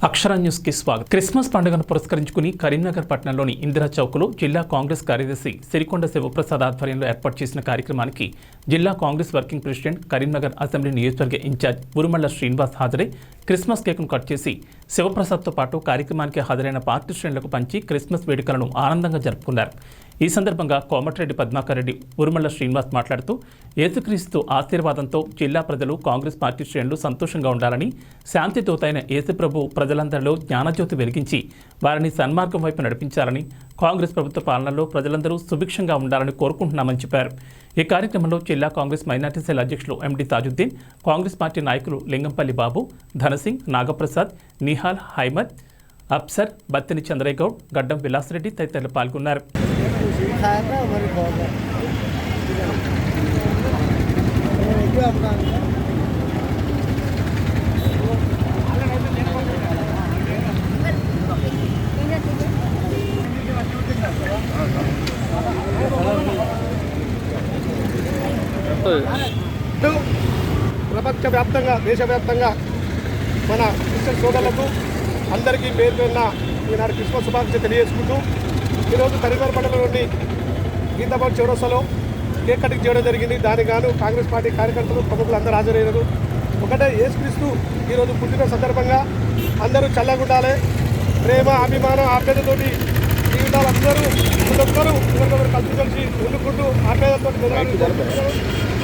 అక్షర news కి స్వాగతం. Christmas పండుగను పురస్కరించుకుని కరీంనగర్ పట్టణంలోని ఇందిరా చౌక్లో జిల్లా కాంగ్రెస్ కార్యదర్శి సిరికొండ శివప్రసాద్ ఆధ్వర్యంలో ఏర్పాటు చేసిన కార్యక్రమానికి జిల్లా Congress working president, Karimnagar assembly నియోజకవర్గ ఇన్ఛార్జ్ ఉరుమళ్ల శ్రీనివాస్ హాజరై క్రిస్మస్ కేక్ను కట్ చేసి శివప్రసాద్తో పాటు కార్యక్రమానికి హాజరైన పార్టీ శ్రేణులకు పంచి క్రిస్మస్ వేడుకలను ఆనందంగా జరుపుకున్నారు. ఈ సందర్భంగా కోమటిరెడ్డి పద్మాకర్ రెడ్డి, ఉరుమళ్ల శ్రీనివాస్ మాట్లాడుతూ యేసుక్రీస్తు ఆశీర్వాదంతో జిల్లా ప్రజలు, కాంగ్రెస్ పార్టీ శ్రేణులు సంతోషంగా ఉండాలని, శాంతి దూతైన యేసుప్రభు ప్రజలందరిలో జ్ఞానజ్యోతి వెలిగించి వారిని సన్మార్గం వైపు నడిపించాలని, కాంగ్రెస్ ప్రభుత్వ పాలనలో ప్రజలందరూ సుభిక్షంగా ఉండాలని కోరుకుంటున్నామని చెప్పారు. ఈ కార్యక్రమంలో జిల్లా కాంగ్రెస్ మైనార్టీ సెల్ అధ్యక్షులు ఎండి తాజుద్దీన్, కాంగ్రెస్ పార్టీ నాయకులు లింగంపల్లి బాబు, ధనసింగ్, నాగప్రసాద్, నిహాల్, హైమద్, అప్సర్, బత్తిని చంద్రయ్యగౌడ్, గడ్డం విలాసరెడ్డి తదితరులు పాల్గొన్నారు. ప్రపంచవ్యాప్తంగా, దేశవ్యాప్తంగా మన క్రిస్టియన్ సోదరులకు అందరికీ పేరు పేరున ఈనాడు క్రిస్మస్ శుభాకాంక్షలు తెలియజేసుకుంటూ ఈరోజు కరీంనగర్ పట్టణంలోని గీతాబాద్ చౌరస్తాలో కేక్ కటింగ్ చేయడం జరిగింది. దానికి గాను కాంగ్రెస్ పార్టీ కార్యకర్తలు, ప్రముఖులు అందరూ హాజరయ్యారు. ఒకటే, యేసుక్రీస్తు ఈరోజు పుట్టిన సందర్భంగా అందరూ చల్లగా ఉండాలి, ప్రేమ, అభిమానం, ఆప్యాయతతోటి జీవితాలు అందరూ ప్రతి ఒక్కరు కలిసి ఉండుకుంటూ ఆప్యాయతతో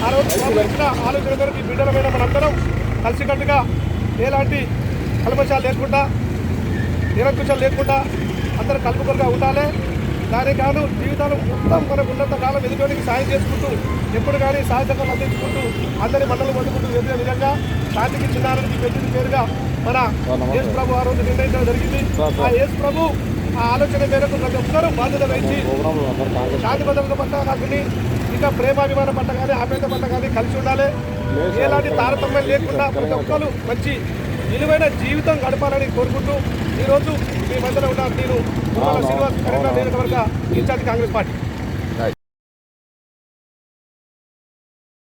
ఆ రోజు ఇచ్చిన ఆలోచన మేరకు ఈ బిడ్డలమైన మనందరం కలిసికట్టుగా ఎలాంటి కల్మషాలు లేకుండా, నిరంకుశాలు లేకుండా అందరూ కలుపుకొలుగా ఉండాలి. దానికి గాను జీవితాలు మొత్తం మనకు ఉన్నంత కాలం ఎదుటికి సాయం చేసుకుంటూ, ఎప్పుడు కానీ సహాయతలు అందించుకుంటూ, అందరి మండలం అందుకుంటూ ఎదిగే విధంగా శాంతికి, చిన్నారానికి పెద్దది పేరుగా మన యేసు ప్రభు ఆ రోజు నిర్ణయించడం జరిగింది. ఆ యేసు ప్రభు ఆ ఆలోచన మేరకు ప్రతి ఒక్కరూ బాధ్యత వహించి శాంతి భద్రత పట్ల కాకుండా ఇంకా ప్రేమాభిమానం పట్ల కానీ, ఆప్యాయత పట్ల కానీ కలిసి ఉండాలి. ఎలాంటి తారతమ్యం లేకుండా ప్రతి ఒక్కరు మంచి విలువైన జీవితం గడపాలని కోరుకుంటూ ఈరోజు మీ మధ్యలో ఉన్న నేను శ్రీనివాస్, కరీంనగర్ నియోజకవర్గ ఇన్ఛార్జ్, కాంగ్రెస్ పార్టీ.